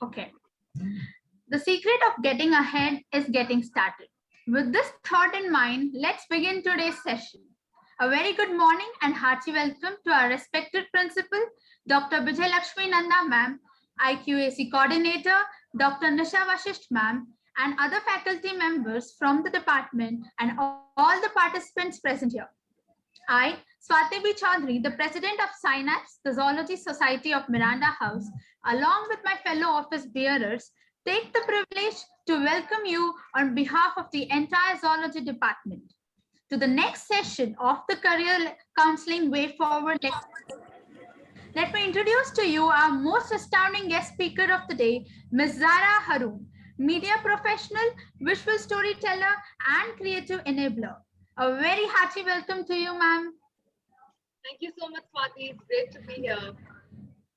Okay. The secret of getting ahead is getting started. With this thought in mind, let's begin today's session. A very good morning and hearty welcome to our respected principal, Dr. Vijay Lakshmi Nanda ma'am, IQAC coordinator, Dr. Nisha Vashisht ma'am, and other faculty members from the department and all the participants present here. I, Swati B. Chaudhary, the president of SYNAPSE, the Zoology Society of Miranda House, along with my fellow office bearers, take the privilege to welcome you on behalf of the entire zoology department to the next session of the Career Counseling Way Forward lecture. Let me introduce to you our most astounding guest speaker of the day, Ms. Zaara Haroon, media professional, visual storyteller, and creative enabler. A very hearty welcome to you, ma'am. Thank you so much, Swati. It's great to be here.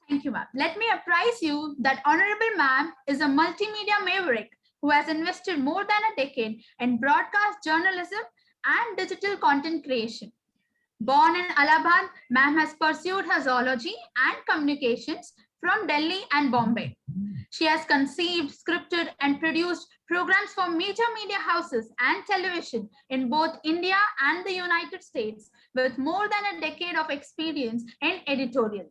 Thank you, ma'am. Let me apprise you that Honorable Ma'am is a multimedia maverick who has invested more than a decade in broadcast journalism and digital content creation. Born in Allahabad, ma'am has pursued her zoology and communications from Delhi and Bombay. She has conceived, scripted, and produced programs for major media houses and television in both India and the United States with more than a decade of experience in editorial.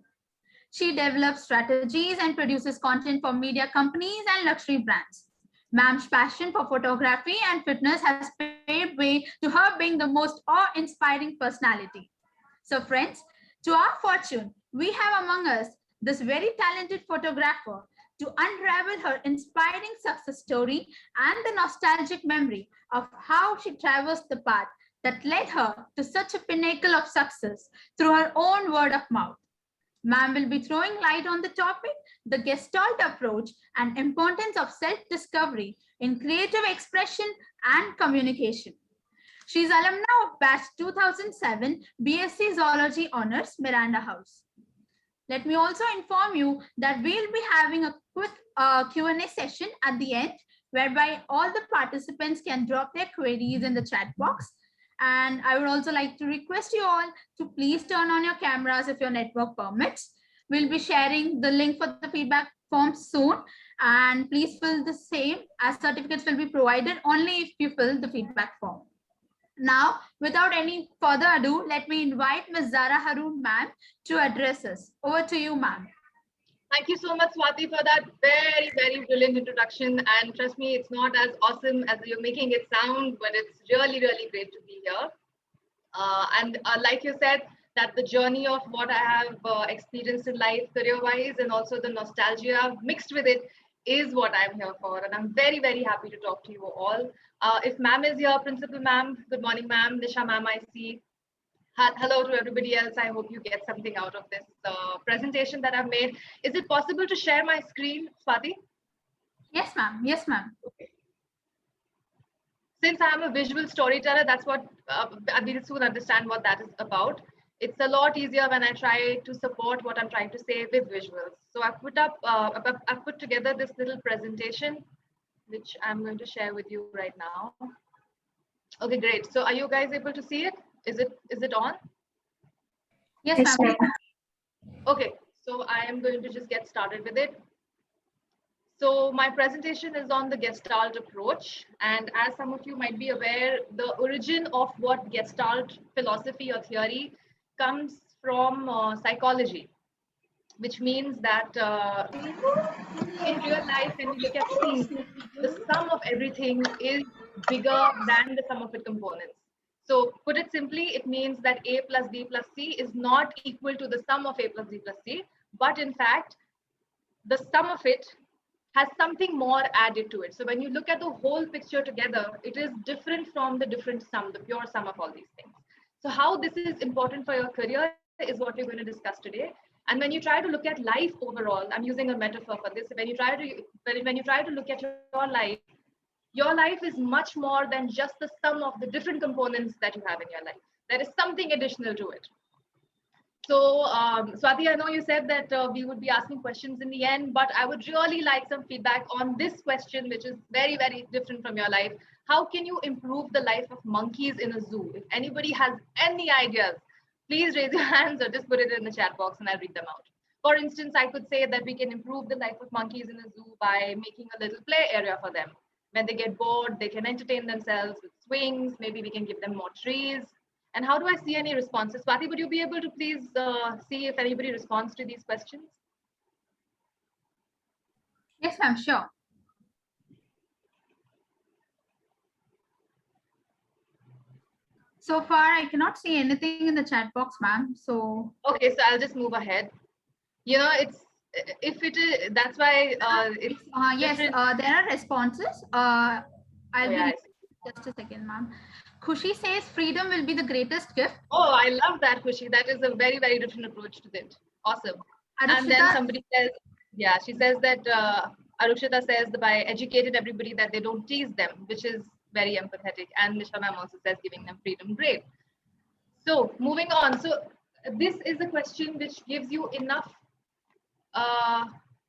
She develops strategies and produces content for media companies and luxury brands. Ma'am's passion for photography and fitness has paved way to her being the most awe-inspiring personality. So friends, to our fortune, we have among us this very talented photographer to unravel her inspiring success story and the nostalgic memory of how she traversed the path that led her to such a pinnacle of success through her own word of mouth. Ma'am will be throwing light on the topic, the Gestalt Approach and importance of self-discovery in creative expression and communication. She is alumna of batch 2007 BSc Zoology Honors, Miranda House. Let me also inform you that we'll be having a quick Q&A session at the end, whereby all the participants can drop their queries in the chat box. And I would also like to request you all to please turn on your cameras if your network permits. We'll be sharing the link for the feedback form soon. And please fill the same, as certificates will be provided only if you fill the feedback form. Now, without any further ado, let me invite Ms. Zaara Haroon, ma'am, to address us. Over to you, ma'am. Thank you so much, Swati, for that very, very brilliant introduction. And trust me, it's not as awesome as you're making it sound, but it's really, really great to be here. Like you said, that the journey of what I have experienced in life, career-wise, and also the nostalgia mixed with it is what I'm here for. And I'm very, very happy to talk to you all. If ma'am is here, principal ma'am, good morning, ma'am. Nisha ma'am, I see. Hello to everybody else. I hope you get something out of this presentation that I've made. Is it possible to share my screen, Swati? Yes, ma'am. Yes, ma'am. Okay. Since I'm a visual storyteller, that's what we'll soon understand what that is about. It's a lot easier when I try to support what I'm trying to say with visuals. So I've put together this little presentation, which I'm going to share with you right now. Okay, great. So are you guys able to see it? Is it on? Yes, ma'am. Okay, so I am going to just get started with it. So my presentation is on the Gestalt approach. And as some of you might be aware, the origin of what Gestalt philosophy or theory comes from psychology, which means that in real life, when you look at things, the sum of everything is bigger than the sum of its components. So put it simply, it means that A plus B plus C is not equal to the sum of A plus B plus C, but in fact, the sum of it has something more added to it. So when you look at the whole picture together, it is different from the different sum, the pure sum of all these things. So how this is important for your career is what we're going to discuss today. And when you try to look at life overall, I'm using a metaphor for this. When you try to look at your life is much more than just the sum of the different components that you have in your life. There is something additional to it. So Swati, I know you said that we would be asking questions in the end, but I would really like some feedback on this question, which is very, very different from your life. How can you improve the life of monkeys in a zoo? If anybody has any ideas, please raise your hands or just put it in the chat box and I'll read them out. For instance, I could say that we can improve the life of monkeys in a zoo by making a little play area for them. When they get bored, they can entertain themselves with swings. Maybe we can give them more trees. And how do I see any responses? Swati, would you be able to please see if anybody responds to these questions? Yes, ma'am, sure. So far, I cannot see anything in the chat box, ma'am. So okay, so I'll just move ahead. You know, it's if it is, that's why it's yes, there are responses. I'll oh, be yeah, just a second, ma'am. Khushi says freedom will be the greatest gift. Oh, I love that, Khushi. That is a very, very different approach to it. Awesome. Arushita, and then somebody says, yeah, she says that Arushita says that by educated everybody that they don't tease them, which is very empathetic. And Nisha ma'am also says giving them freedom. Great. So moving on. So this is a question which gives you uh,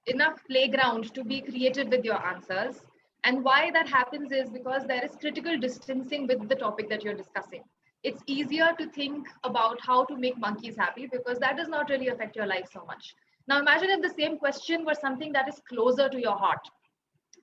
enough playground to be creative with your answers. And why that happens is because there is critical distancing with the topic that you're discussing. It's easier to think about how to make monkeys happy because that does not really affect your life so much. Now imagine if the same question were something that is closer to your heart,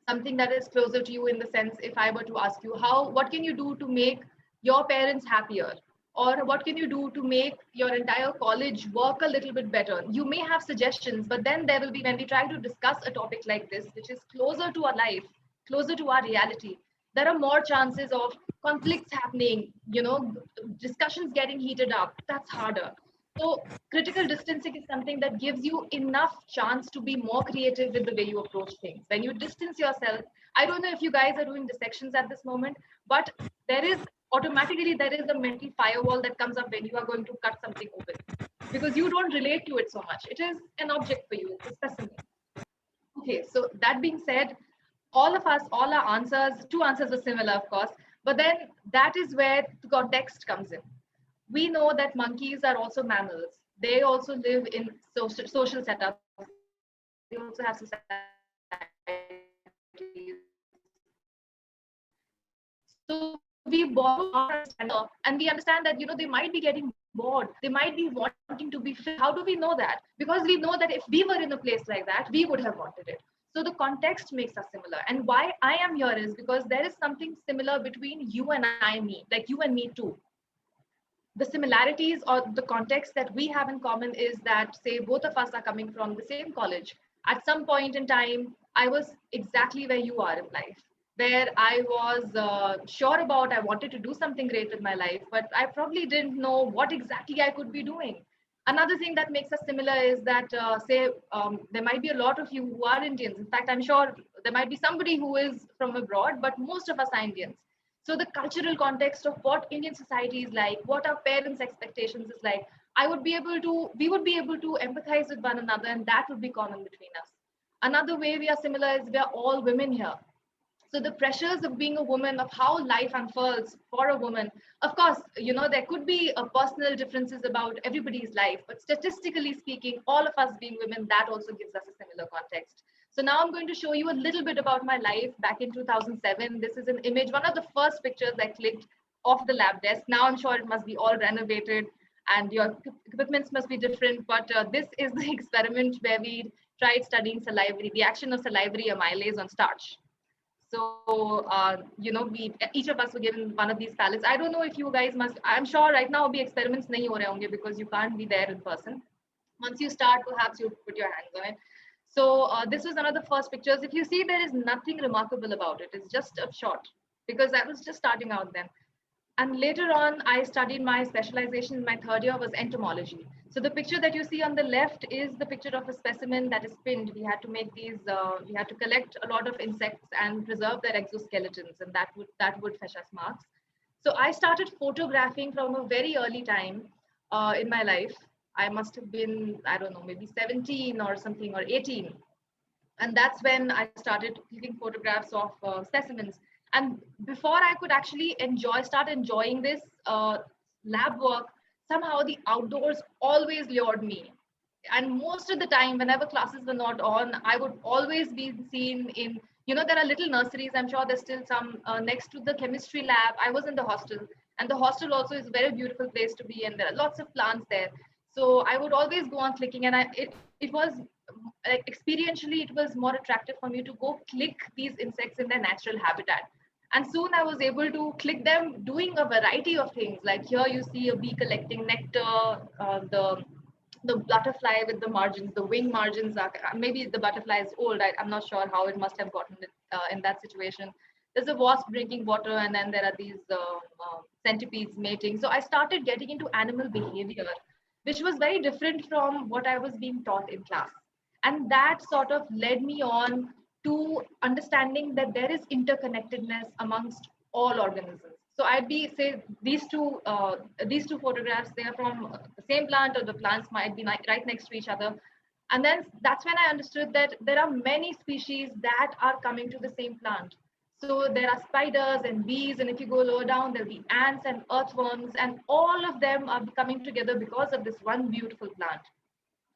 something that is closer to you in the sense, if I were to ask you, what can you do to make your parents happier? Or what can you do to make your entire college work a little bit better? You may have suggestions, but then there will be, when we try to discuss a topic like this, which is closer to our life, closer to our reality, there are more chances of conflicts happening, discussions getting heated up. That's harder. So critical distancing is something that gives you enough chance to be more creative with the way you approach things. When you distance yourself, I don't know if you guys are doing dissections at this moment, but there is a mental firewall that comes up when you are going to cut something open because you don't relate to it so much. It is an object for you, it's a specimen. Okay, so that being said, all our answers, two answers were similar, of course, but then that is where the context comes in. We know that monkeys are also mammals. They also live in social setups. They also have societies. So we borrow and we understand that they might be getting bored. They might be wanting to be fit. How do we know that? Because we know that if we were in a place like that, we would have wanted it. So the context makes us similar. And why I am here is because there is something similar between you and me, like you and me too. The similarities or the context that we have in common is that, say, both of us are coming from the same college. At some point in time, I was exactly where you are in life, where I was sure about I wanted to do something great with my life, but I probably didn't know what exactly I could be doing. Another thing that makes us similar is that, there might be a lot of you who are Indians. In fact, I'm sure there might be somebody who is from abroad, but most of us are Indians. So the cultural context of what Indian society is like, what our parents' expectations is like, we would be able to empathize with one another, and that would be common between us. Another way we are similar is we are all women here. So the pressures of being a woman, of how life unfolds for a woman, of course, there could be a personal differences about everybody's life, but statistically speaking, all of us being women, that also gives us a similar context. So now I'm going to show you a little bit about my life back in 2007. This is an image, one of the first pictures I clicked off the lab desk. Now I'm sure it must be all renovated and your equipments must be different, but this is the experiment where we tried studying salivary, the action of salivary amylase on starch. So, each of us were given one of these palettes. I don't know if you guys must, I'm sure right now the experiments nahi ho rahe honge because you can't be there in person. Once you start, perhaps you put your hands on it. So this was one of the first pictures. If you see, there is nothing remarkable about it. It's just a shot because I was just starting out then. And later on, I studied my specialization in my third year was entomology. So the picture that you see on the left is the picture of a specimen that is pinned. We had to make these, we had to collect a lot of insects and preserve their exoskeletons, and that would fetch us marks. So I started photographing from a very early time in my life. I must have been, I don't know, maybe 17 or something, or 18. And that's when I started clicking photographs of specimens. And before I could actually start enjoying this lab work, somehow the outdoors always lured me. And most of the time, whenever classes were not on, I would always be seen in, there are little nurseries. I'm sure there's still some next to the chemistry lab. I was in the hostel, and the hostel also is a very beautiful place to be, and there are lots of plants there. So I would always go on clicking, and it was like experientially, it was more attractive for me to go click these insects in their natural habitat. And soon I was able to click them doing a variety of things. Like here you see a bee collecting nectar, the butterfly with the margins, the wing margins are, maybe the butterfly is old. I'm not sure how it must have gotten it, in that situation. There's a wasp drinking water, and then there are these centipedes mating. So I started getting into animal behavior, which was very different from what I was being taught in class. And that sort of led me on to understanding that there is interconnectedness amongst all organisms. So I'd be say these two photographs, they are from the same plant, or the plants might be right next to each other. And then that's when I understood that there are many species that are coming to the same plant. So there are spiders and bees, and if you go lower down, there'll be ants and earthworms, and all of them are coming together because of this one beautiful plant.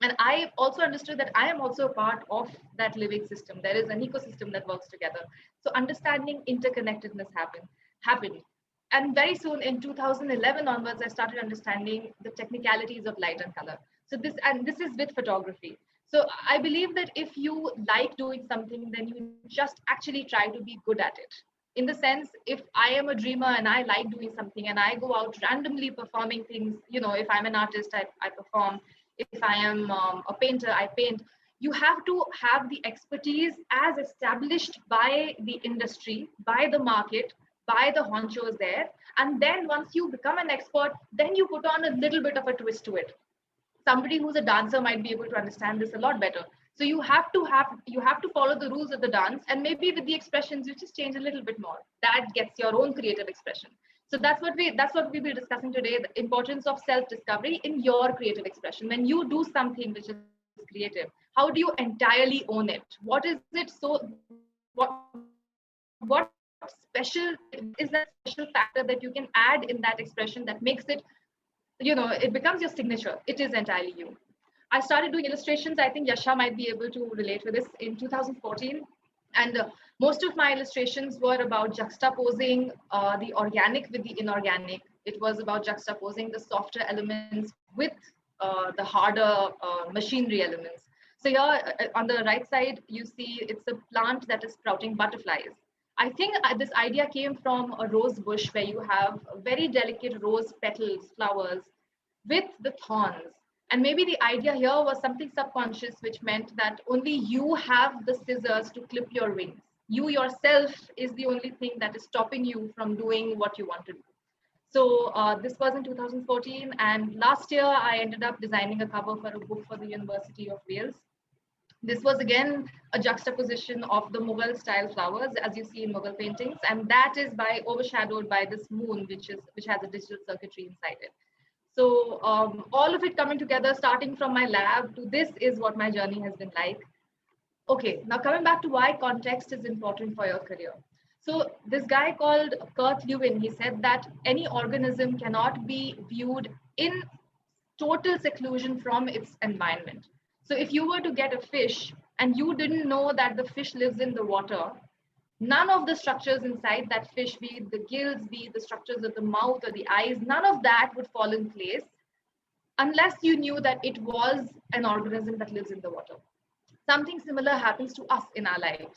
And I also understood that I am also a part of that living system. There is an ecosystem that works together. So understanding interconnectedness happened. And very soon in 2011 onwards, I started understanding the technicalities of light and color. So this is with photography. So I believe that if you like doing something, then you just actually try to be good at it. In the sense, if I am a dreamer and I like doing something and I go out randomly performing things, if I'm an artist, I perform. If I am a painter, I paint. You have to have the expertise as established by the industry, by the market, by the honchos there. And then once you become an expert, then you put on a little bit of a twist to it. Somebody who's a dancer might be able to understand this a lot better. So you have to follow the rules of the dance, and maybe with the expressions you just change a little bit more. That gets your own creative expression. So that's what we'll be discussing today: the importance of self-discovery in your creative expression. When you do something which is creative, how do you entirely own it? What is it? So what special is that special factor that you can add in that expression that makes it, it becomes your signature? It is entirely you. I started doing illustrations. I think Yasha might be able to relate with this, in 2014. And most of my illustrations were about juxtaposing the organic with the inorganic. It was about juxtaposing the softer elements with the harder machinery elements. So here on the right side, you see it's a plant that is sprouting butterflies. I think this idea came from a rose bush where you have very delicate rose petals, flowers, with the thorns. And maybe the idea here was something subconscious, which meant that only you have the scissors to clip your wings. You yourself is the only thing that is stopping you from doing what you want to do. So this was in 2014. And last year, I ended up designing a cover for a book for the University of Wales. This was again a juxtaposition of the Mughal style flowers, as you see in Mughal paintings. And that is overshadowed by this moon, which has a digital circuitry inside it. So all of it coming together, starting from my lab to this, is what my journey has been like. Okay, now coming back to why context is important for your career. So this guy called Kurt Lewin, he said that any organism cannot be viewed in total seclusion from its environment. So if you were to get a fish and you didn't know that the fish lives in the water, none of the structures inside that fish, be it the gills, be it the structures of the mouth or the eyes, none of that would fall in place unless you knew that it was an organism that lives in the water. Something similar happens to us in our lives.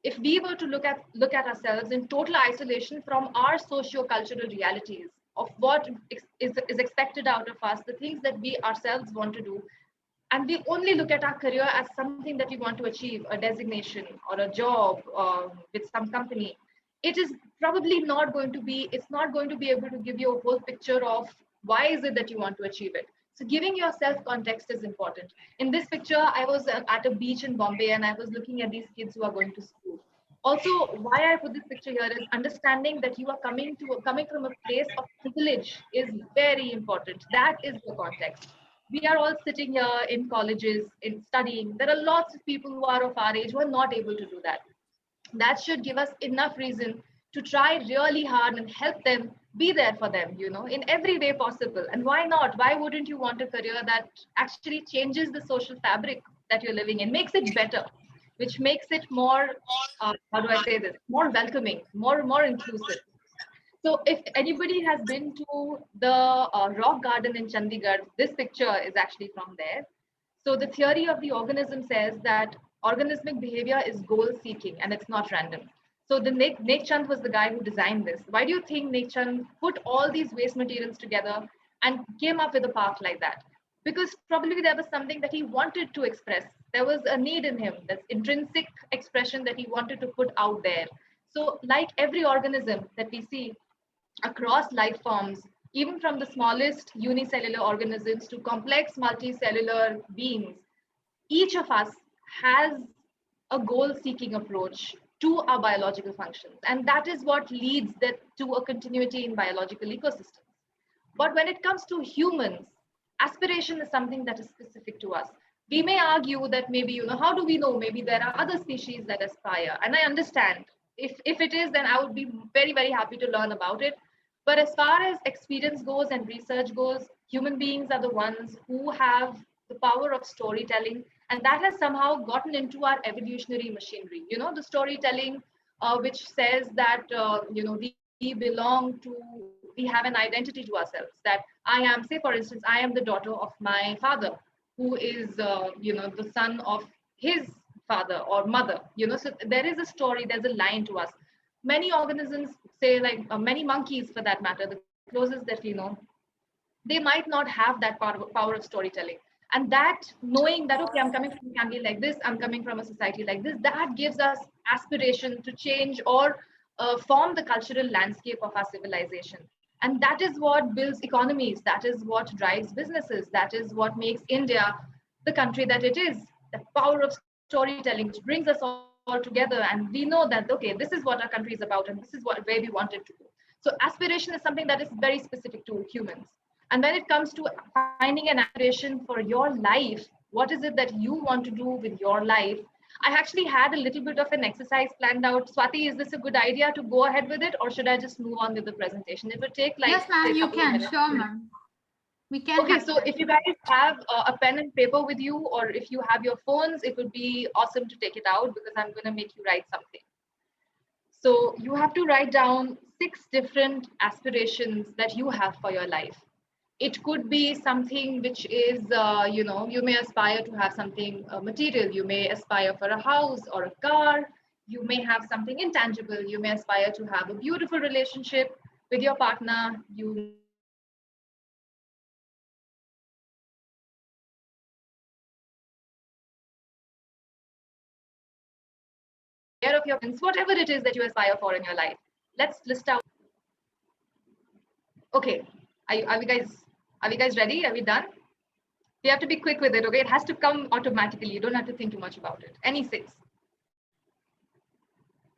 If we were to look at ourselves in total isolation from our socio-cultural realities of what is expected out of us, the things that we ourselves want to do, and we only look at our career as something that we want to achieve, a designation or a job with some company, it is probably not going to be, it's not going to be able to give you a whole picture of why is it that you want to achieve it. So giving yourself context is important. In this picture, I was at a beach in Bombay and I was looking at these kids who are going to school. Also, why I put this picture here is understanding that you are coming from a place of privilege is very important. That is the context. We are all sitting here in colleges, in studying. There are lots of people who are of our age who are not able to do that. That should give us enough reason to try really hard and help them, be there for them, in every way possible. And why not? Why wouldn't you want a career that actually changes the social fabric that you're living in, makes it better, which makes it more, how do I say this, more welcoming, more inclusive. So if anybody has been to the rock garden in Chandigarh, this picture is actually from there. So the theory of the organism says that organismic behavior is goal seeking and it's not random. So the Nek Chand was the guy who designed this. Why do you think Nek Chand put all these waste materials together and came up with a park like that? Because probably there was something that he wanted to express. There was a need in him, that's intrinsic expression that he wanted to put out there. So like every organism that we see across life forms, even from the smallest unicellular organisms to complex multicellular beings, each of us has a goal seeking approach to our biological functions. And that is what leads that to a continuity in biological ecosystems. But when it comes to humans, aspiration is something that is specific to us. We may argue that maybe, how do we know? Maybe there are other species that aspire. And I understand. If it is, then I would be very, very happy to learn about it. But as far as experience goes and research goes, human beings are the ones who have the power of storytelling. And that has somehow gotten into our evolutionary machinery. The storytelling which says that, we belong to, we have an identity to ourselves, that I am, say for instance, I am the daughter of my father, who is the son of his father or mother. So there is a story, there's a line to us. Many organisms, say like many monkeys for that matter, the closest that we know, they might not have that power of storytelling. And that knowing that, okay, I'm coming from a family like this, I'm coming from a society like this, that gives us aspiration to change or form the cultural landscape of our civilization. And that is what builds economies. That is what drives businesses. That is what makes India the country that it is. The power of storytelling, which brings us all together. And we know that, okay, this is what our country is about, and this is where we want it to go. So aspiration is something that is very specific to humans. And when it comes to finding an aspiration for your life, what is it that you want to do with your life? I actually had a little bit of an exercise planned out. Swati, is this a good idea to go ahead with it, or should I just move on with the presentation? It would take like Yes, ma'am, you can. Sure, ma'am. We can. Okay, so if you guys have a pen and paper with you, or if you have your phones, it would be awesome to take it out because I'm going to make you write something. So you have to write down 6 different aspirations that you have for your life. It could be something which is, you may aspire to have something material. You may aspire for a house or a car. You may have something intangible. You may aspire to have a beautiful relationship with your partner. You care of your parents, whatever it is that you aspire for in your life. Let's list out. Okay, are we guys ready? Are we done? You have to be quick with it, okay? It has to come automatically. You don't have to think too much about it. Any 6.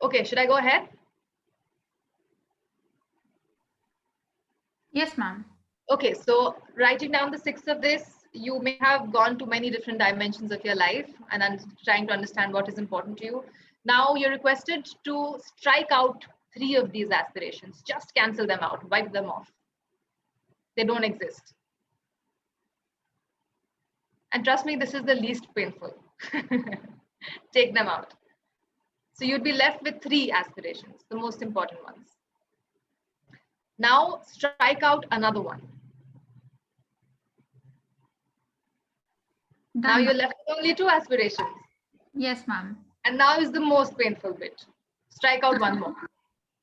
Okay, should I go ahead? Yes, ma'am. Okay, so writing down the 6 of this, you may have gone to many different dimensions of your life and I'm trying to understand what is important to you. Now you're requested to strike out 3 of these aspirations. Just cancel them out, wipe them off. They don't exist. And trust me, this is the least painful. Take them out. So you'd be left with 3 aspirations, the most important ones. Now strike out another one. Done, now you're left with only 2 aspirations. Yes, ma'am. And now is the most painful bit. Strike out one more.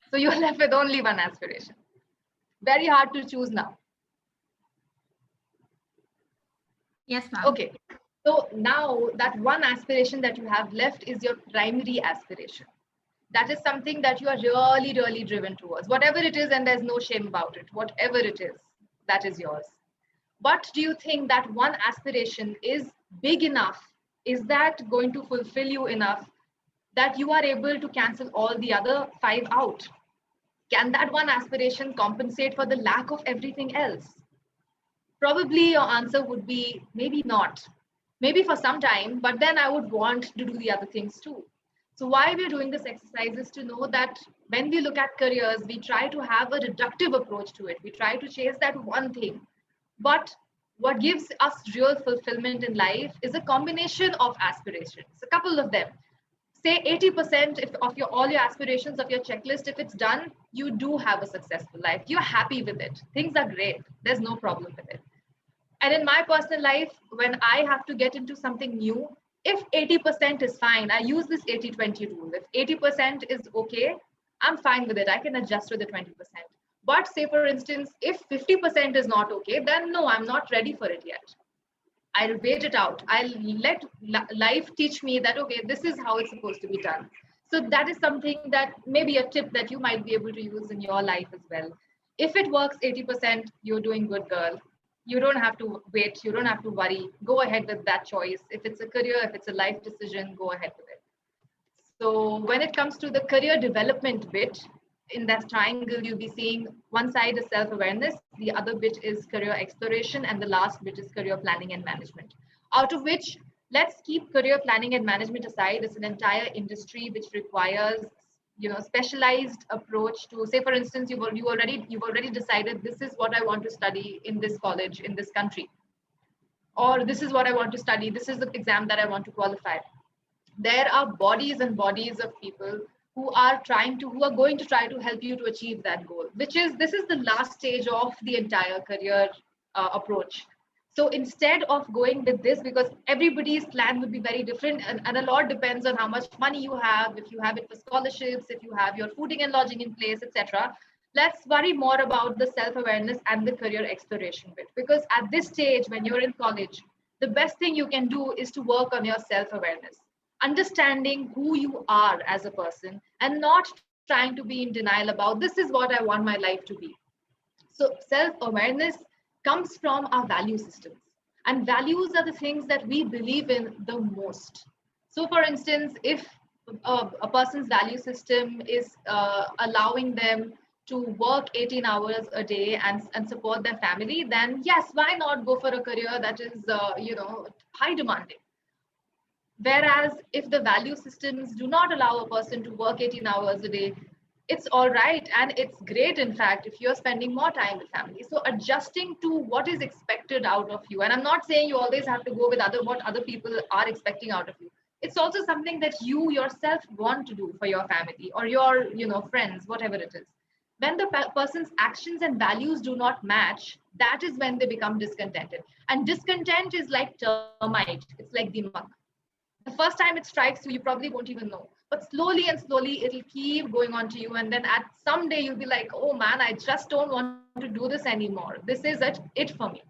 So you're left with only 1 aspiration. Very hard to choose now. Yes, ma'am. Okay. So now that 1 aspiration that you have left is your primary aspiration. That is something that you are really, really driven towards. Whatever it is, and there's no shame about it. Whatever it is, that is yours. But do you think that 1 aspiration is big enough? Is that going to fulfill you enough that you are able to cancel all the other 5 out? Can that 1 aspiration compensate for the lack of everything else? Probably your answer would be maybe not. Maybe for some time, but then I would want to do the other things too. So why we're doing this exercise is to know that when we look at careers, we try to have a reductive approach to it. We try to chase that one thing. But what gives us real fulfillment in life is a combination of aspirations, a couple of them. say 80% of your all your aspirations of your checklist, if it's done, you do have a successful life. You're happy with it. Things are great. There's no problem with it. And in my personal life, when I have to get into something new, if 80% is fine, I use this 80-20 rule. If 80% is okay, I'm fine with it. I can adjust with the 20%. But say, for instance, if 50% is not okay, then no, I'm not ready for it yet. I'll wait it out. I'll let life teach me that, okay, this is how it's supposed to be done. So that is something that maybe a tip that you might be able to use in your life as well. If it works 80%, you're doing good, girl. You don't have to wait. You don't have to worry. Go ahead with that choice. If it's a career, if it's a life decision, go ahead with it. So when it comes to the career development bit, in that triangle, you'll be seeing one side is self-awareness, the other bit is career exploration, and the last bit is career planning and management. Out of which, let's keep career planning and management aside. It's an entire industry which requires, specialized approach to, say, for instance, you've already decided this is what I want to study in this college in this country, or this is what I want to study. This is the exam that I want to qualify. There are bodies and bodies of people who are going to try to help you to achieve that goal, this is the last stage of the entire career approach. So instead of going with this, because everybody's plan would be very different, and a lot depends on how much money you have, if you have it for scholarships, if you have your fooding and lodging in place, etc. Let's worry more about the self-awareness and the career exploration bit, because at this stage when you're in college, the best thing you can do is to work on your self-awareness, understanding who you are as a person, and not trying to be in denial about this is what I want my life to be. So self-awareness comes from our value systems, and values are the things that we believe in the most. So for instance, if a person's value system is allowing them to work 18 hours a day and support their family, then yes, why not go for a career that is high demanding. Whereas if the value systems do not allow a person to work 18 hours a day, it's all right. And it's great, in fact, if you're spending more time with family. So adjusting to what is expected out of you. And I'm not saying you always have to go with what other people are expecting out of you. It's also something that you yourself want to do for your family or your, friends, whatever it is. When the person's actions and values do not match, that is when they become discontented. And discontent is like termite. It's like the mug. The first time it strikes you, you probably won't even know. But slowly and slowly, it'll keep going on to you. And then at some day, you'll be like, oh man, I just don't want to do this anymore. This is it for me.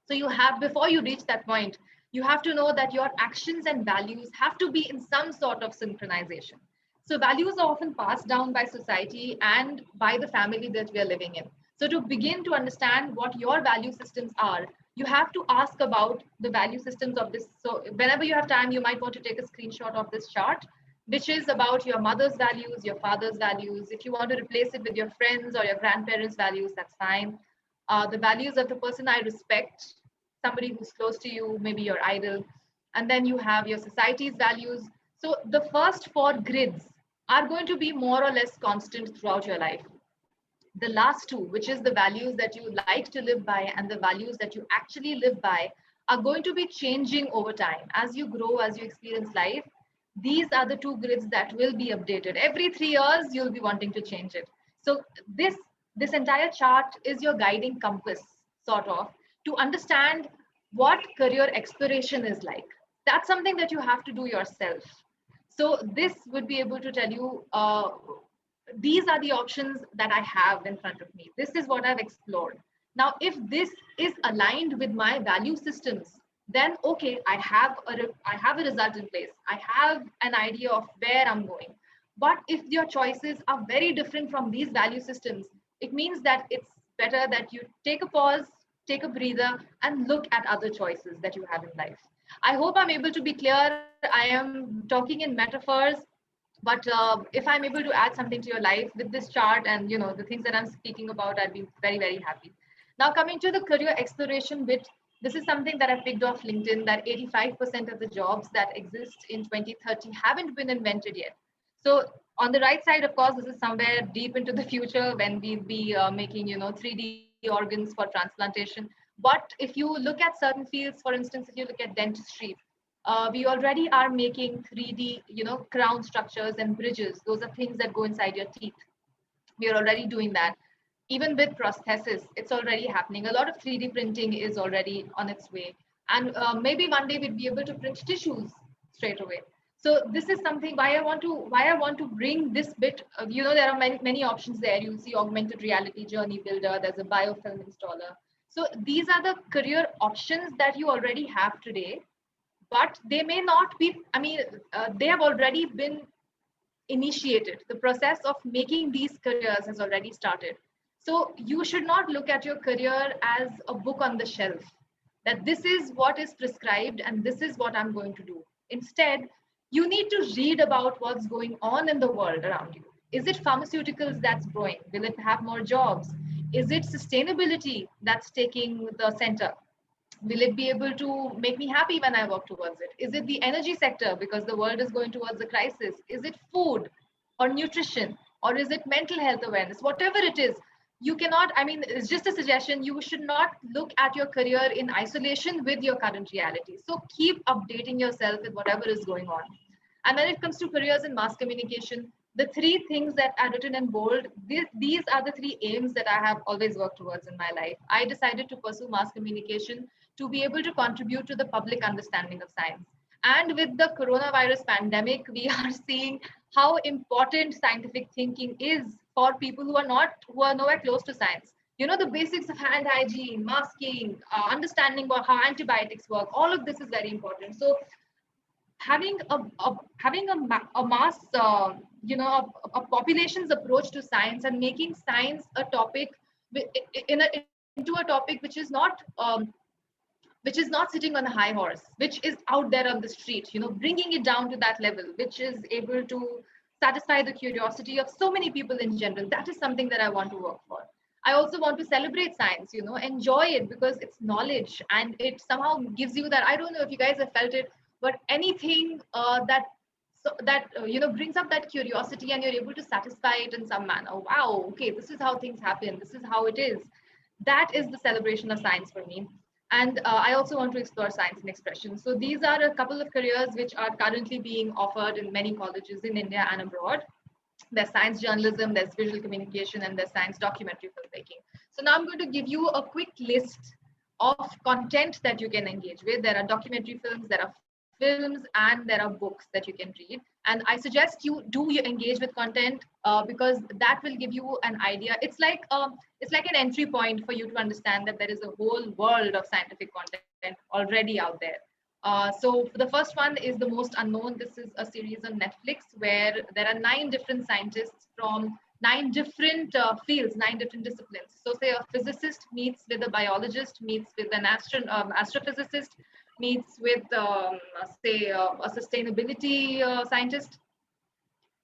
So you have, before you reach that point, you have to know that your actions and values have to be in some sort of synchronization. So values are often passed down by society and by the family that we are living in. So to begin to understand what your value systems are, you have to ask about the value systems of this. So whenever you have time, you might want to take a screenshot of this chart, which is about your mother's values, your father's values. If you want to replace it with your friends or your grandparents' values, that's fine. The values of the person I respect, somebody who's close to you, maybe your idol. And then you have your society's values. So the first four grids are going to be more or less constant throughout your life. The last two, which is the values that you like to live by and the values that you actually live by, are going to be changing over time. As you grow, as you experience life, these are the two grids that will be updated. Every 3 years, you'll be wanting to change it. So this entire chart is your guiding compass, sort of, to understand what career exploration is like. That's something that you have to do yourself. So this would be able to tell you, these are the options that I have in front of me. This is what I've explored. Now, if this is aligned with my value systems, then okay, I have a result in place. I have an idea of where I'm going. But if your choices are very different from these value systems, it means that it's better that you take a pause, take a breather, and look at other choices that you have in life. I hope I'm able to be clear. I am talking in metaphors, but if I'm able to add something to your life with this chart and the things that I'm speaking about, I'd be very, very happy. Now coming to the career exploration bit, this is something that I picked off LinkedIn, that 85% of the jobs that exist in 2030 haven't been invented yet. So on the right side, of course, this is somewhere deep into the future when we'll be making 3D organs for transplantation. But if you look at certain fields, for instance, if you look at dentistry, We already are making 3D, crown structures and bridges. Those are things that go inside your teeth. We are already doing that. Even with prosthesis, it's already happening. A lot of 3D printing is already on its way. And maybe one day we'll be able to print tissues straight away. So this is something why I want to bring this bit. There are many options there. You'll see augmented reality journey builder. There's a biofilm installer. So these are the career options that you already have today, but they may not be. They have already been initiated. The process of making these careers has already started. So you should not look at your career as a book on the shelf, that this is what is prescribed and this is what I'm going to do. Instead, you need to read about what's going on in the world around you. Is it pharmaceuticals that's growing? Will it have more jobs? Is it sustainability that's taking the center? Will it be able to make me happy when I work towards it? Is it the energy sector because the world is going towards a crisis? Is it food or nutrition? Or is it mental health awareness? Whatever it is, you cannot, it's just a suggestion. You should not look at your career in isolation with your current reality. So keep updating yourself with whatever is going on. And when it comes to careers in mass communication, the three things that are written in bold, these are the three aims that I have always worked towards in my life. I decided to pursue mass communication to be able to contribute to the public understanding of science. And with the coronavirus pandemic, we are seeing how important scientific thinking is for people who are nowhere close to science. The basics of hand hygiene, masking, understanding about how antibiotics work, all of this is very important. So having a mass, a population's approach to science and making science a topic into a topic which is not sitting on a high horse, which is out there on the street, bringing it down to that level, which is able to satisfy the curiosity of so many people in general. That is something that I want to work for. I also want to celebrate science, enjoy it because it's knowledge and it somehow gives you that. I don't know if you guys have felt it, but anything that brings up that curiosity and you're able to satisfy it in some manner. Wow, okay, this is how things happen. This is how it is. That is the celebration of science for me. And I also want to explore science and expression. So these are a couple of careers which are currently being offered in many colleges in India and abroad. There's science journalism, there's visual communication, and there's science documentary filmmaking. So now I'm going to give you a quick list of content that you can engage with. There are documentary films, there are films, and there are books that you can read. And I suggest you engage with content because that will give you an idea. It's like an entry point for you to understand that there is a whole world of scientific content already out there. So the first one is The Most Unknown. This is a series on Netflix where there are 9 different scientists from 9 different fields, 9 different disciplines. So say a physicist meets with a biologist, meets with an astrophysicist, meets with a sustainability scientist,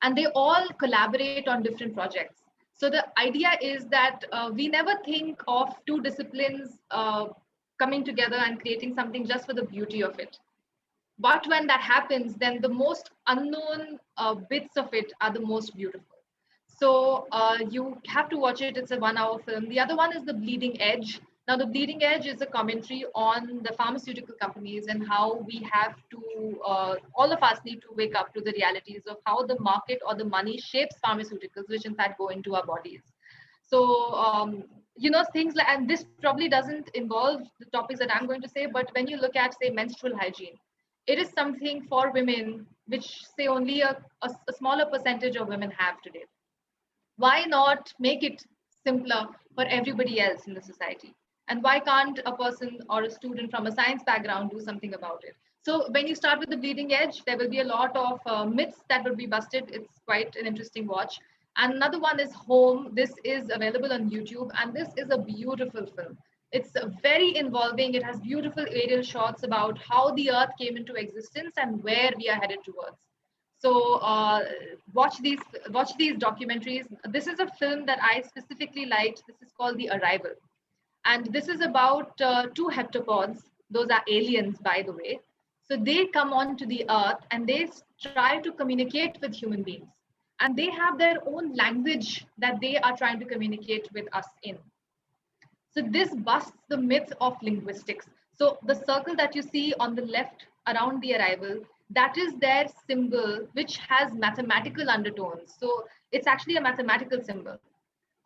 and they all collaborate on different projects. So the idea is that we never think of 2 disciplines coming together and creating something just for the beauty of it. But when that happens, then the most unknown bits of it are the most beautiful. So you have to watch it. It's a 1-hour film. The other one is The Bleeding Edge. Now, The Bleeding Edge is a commentary on the pharmaceutical companies and how we have to, all of us need to wake up to the realities of how the market or the money shapes pharmaceuticals, which in fact go into our bodies. So, things like, and this probably doesn't involve the topics that I'm going to say, but when you look at, say, menstrual hygiene, it is something for women, which say only a smaller percentage of women have today. Why not make it simpler for everybody else in the society? And why can't a person or a student from a science background do something about it? So when you start with The Bleeding Edge, there will be a lot of myths that will be busted. It's quite an interesting watch. And another one is Home. This is available on YouTube, and this is a beautiful film. It's very involving. It has beautiful aerial shots about how the Earth came into existence and where we are headed towards. So watch these documentaries. This is a film that I specifically liked. This is called The Arrival. And this is about 2 heptapods. Those are aliens, by the way. So they come onto the Earth and they try to communicate with human beings. And they have their own language that they are trying to communicate with us in. So this busts the myth of linguistics. So the circle that you see on the left around the arrival, that is their symbol, which has mathematical undertones. So it's actually a mathematical symbol.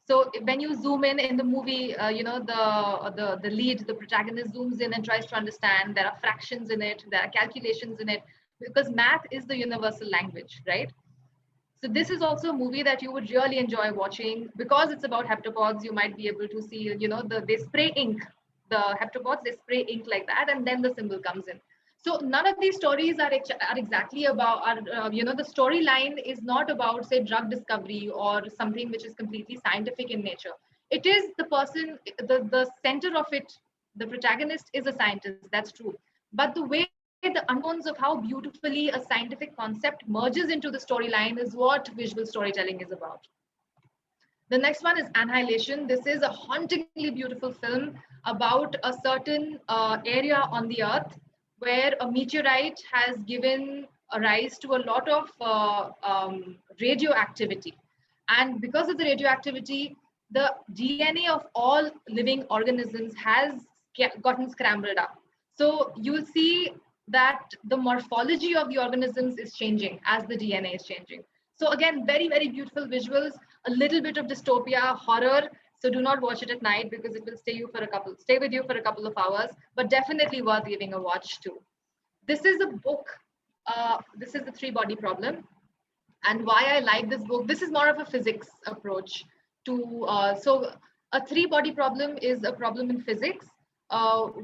So when you zoom in the movie, the lead, the protagonist zooms in and tries to understand. There are fractions in it, there are calculations in it, because math is the universal language, right? So this is also a movie that you would really enjoy watching because it's about heptapods. You might be able to see, they spray ink, the heptapods, they spray ink like that, and then the symbol comes in. So none of these stories are exactly about, the storyline is not about, say, drug discovery or something which is completely scientific in nature. It is the person, the center of it, the protagonist is a scientist, that's true. But the way the undertones of how beautifully a scientific concept merges into the storyline is what visual storytelling is about. The next one is Annihilation. This is a hauntingly beautiful film about a certain area on the earth where a meteorite has given a rise to a lot of radioactivity. And because of the radioactivity, the DNA of all living organisms has gotten scrambled up. So you'll see that the morphology of the organisms is changing as the DNA is changing. So again, very, very beautiful visuals, a little bit of dystopia, horror. So do not watch it at night because it will stay with you for a couple of hours, but definitely worth giving a watch too. This is a book. This is the three body problem. And why I like this book, this is more of a physics approach to, so a three body problem is a problem in physics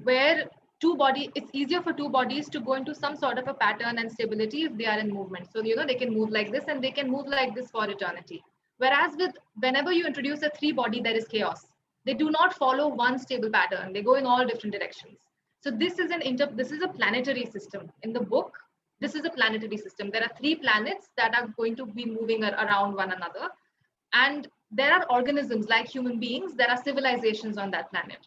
where it's easier for two bodies to go into some sort of a pattern and stability if they are in movement. So, they can move like this and they can move like this for eternity. Whereas whenever you introduce a three body, there is chaos. They do not follow one stable pattern. They go in all different directions. So this is a planetary system. In the book, this is a planetary system. There are three planets that are going to be moving around one another. And there are organisms like human beings. There are civilizations on that planet.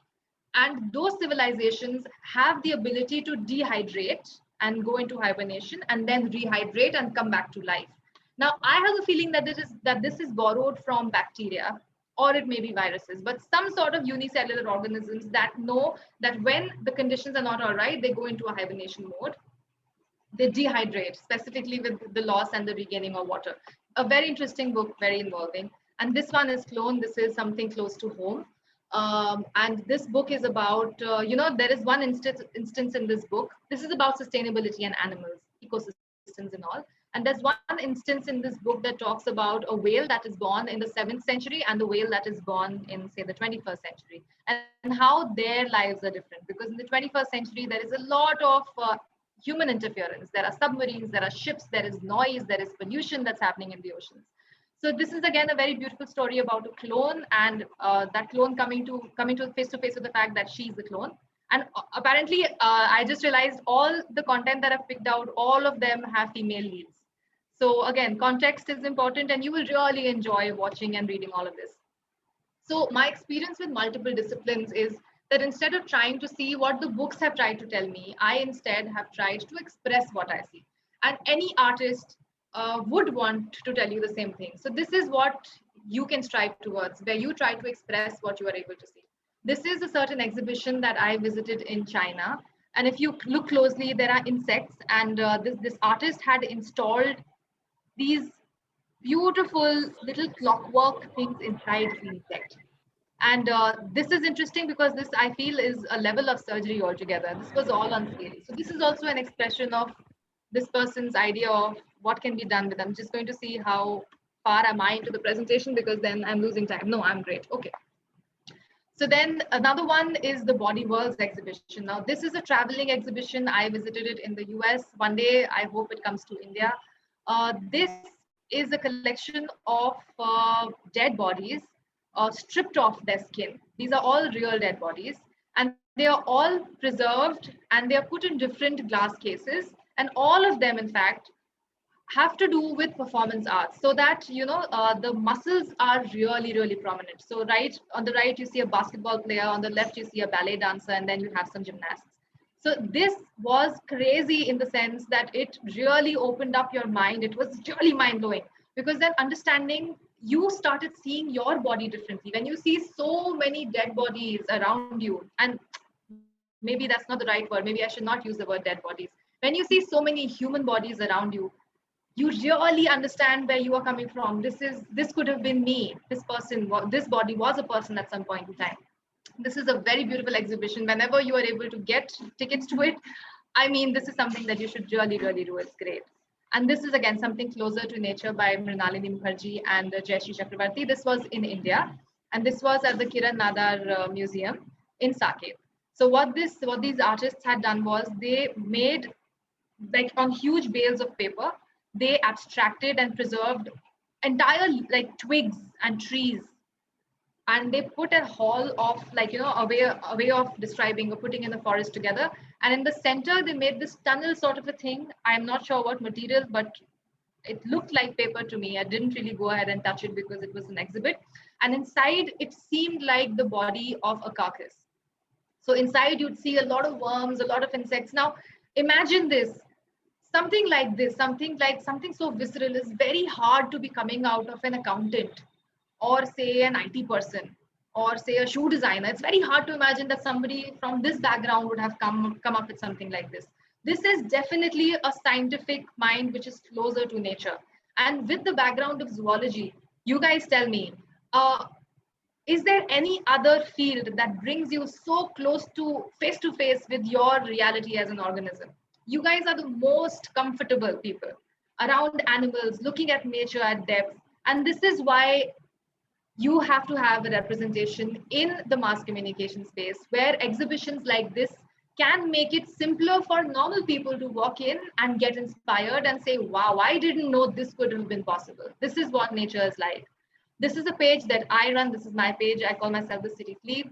And those civilizations have the ability to dehydrate and go into hibernation and then rehydrate and come back to life. Now, I have a feeling that this is borrowed from bacteria, or it may be viruses, but some sort of unicellular organisms that know that when the conditions are not all right, they go into a hibernation mode. They dehydrate, specifically with the loss and the regaining of water. A very interesting book, very involving. And this one is Clone. This is something close to home. And this book is about, there is one instance in this book. This is about sustainability and animals, ecosystems and all. And there's one instance in this book that talks about a whale that is born in the 7th century and the whale that is born in, say, the 21st century, and how their lives are different. Because in the 21st century, there is a lot of human interference. There are submarines, there are ships, there is noise, there is pollution that's happening in the oceans. So this is again a very beautiful story about a clone, and that clone coming to face to face with the fact that she's the clone. And apparently, I just realized all the content that I've picked out, all of them have female leads. So again, context is important, and you will really enjoy watching and reading all of this. So my experience with multiple disciplines is that instead of trying to see what the books have tried to tell me, I instead have tried to express what I see. And any artist would want to tell you the same thing. So this is what you can strive towards, where you try to express what you are able to see. This is a certain exhibition that I visited in China. And if you look closely, there are insects, and this artist had installed these beautiful little clockwork things inside the insect. And this is interesting because this, I feel, is a level of surgery altogether. This was all on scale. So this is also an expression of this person's idea of what can be done with them. I'm just going to see how far am I into the presentation, because then I'm losing time. No, I'm great. Okay. So then another one is the Body Worlds exhibition. Now, this is a traveling exhibition. I visited it in the US. One day, I hope it comes to India. This is a collection of dead bodies stripped off their skin. These are all real dead bodies, and they are all preserved, and they are put in different glass cases. And all of them, in fact, have to do with performance arts, so that the muscles are really, really prominent. So right on the right, you see a basketball player, on the left, you see a ballet dancer, and then you have some gymnasts. So this was crazy in the sense that it really opened up your mind. It was really mind-blowing, because then understanding, you started seeing your body differently. When you see so many dead bodies around you, and maybe that's not the right word. Maybe I should not use the word dead bodies. When you see so many human bodies around you, you really understand where you are coming from. This could have been me. This person, this body was a person at some point in time. This is a very beautiful exhibition. Whenever you are able to get tickets to it, I mean, this is something that you should really, really do. It's great. And this is again something closer to nature by Mrinalini Mukherjee and Jayashree Chakrabarti. This was in India, and this was at the Kiran Nadar Museum in Saket. So what these artists had done was they made, like, on huge bales of paper, they abstracted and preserved entire like twigs and trees, and they put a hall of, like, a way of describing or putting in the forest together, and in the center they made this tunnel sort of a thing. I'm not sure what material, but it looked like paper to me. I didn't really go ahead and touch it because it was an exhibit, and inside it seemed like the body of a carcass. So inside you'd see a lot of worms, a lot of insects. Now imagine this, something like this, something so visceral is very hard to be coming out of an accountant, or say an IT person, or say a shoe designer. It's very hard to imagine that somebody from this background would have come up with something like this. This is definitely a scientific mind which is closer to nature. And with the background of zoology, you guys tell me, is there any other field that brings you so close to face with your reality as an organism? You guys are the most comfortable people around animals, looking at nature at depth. And this is why you have to have a representation in the mass communication space, where exhibitions like this can make it simpler for normal people to walk in and get inspired and say, wow, I didn't know this could have been possible. This is what nature is like. This is a page that I run. This is my page. I call myself the City Flea.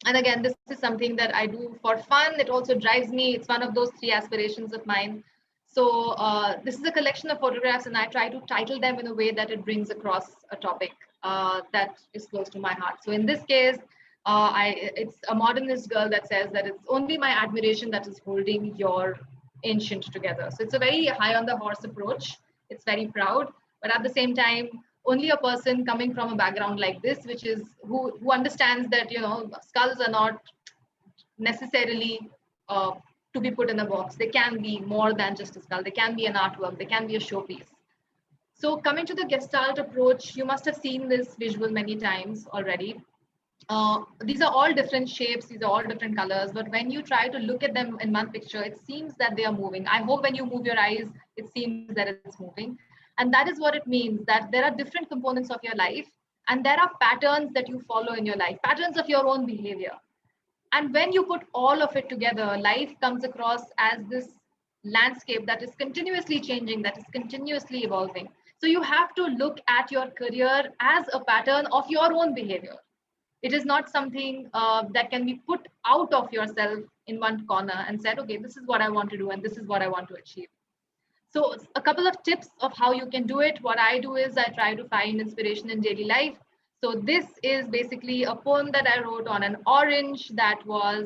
And again, this is something that I do for fun. It also drives me. It's one of those 3 aspirations of mine. So this is a collection of photographs, and I try to title them in a way that it brings across a topic that is close to my heart. So in this case, it's a modernist girl that says that it's only my admiration that is holding your ancient together. So it's a very high on the horse approach. It's very proud, but at the same time, only a person coming from a background like this, which is who understands that, skulls are not necessarily to be put in a box. They can be more than just a skull. They can be an artwork. They can be a showpiece. So coming to the Gestalt approach, you must have seen this visual many times already. These are all different shapes. These are all different colors. But when you try to look at them in one picture, it seems that they are moving. I hope when you move your eyes, it seems that it's moving. And that is what it means, that there are different components of your life, and there are patterns that you follow in your life, patterns of your own behavior. And when you put all of it together, life comes across as this landscape that is continuously changing, that is continuously evolving. So you have to look at your career as a pattern of your own behavior. It is not something that can be put out of yourself in one corner and said, okay, this is what I want to do and this is what I want to achieve. So a couple of tips of how you can do it. What I do is I try to find inspiration in daily life. So this is basically a poem that I wrote on an orange that was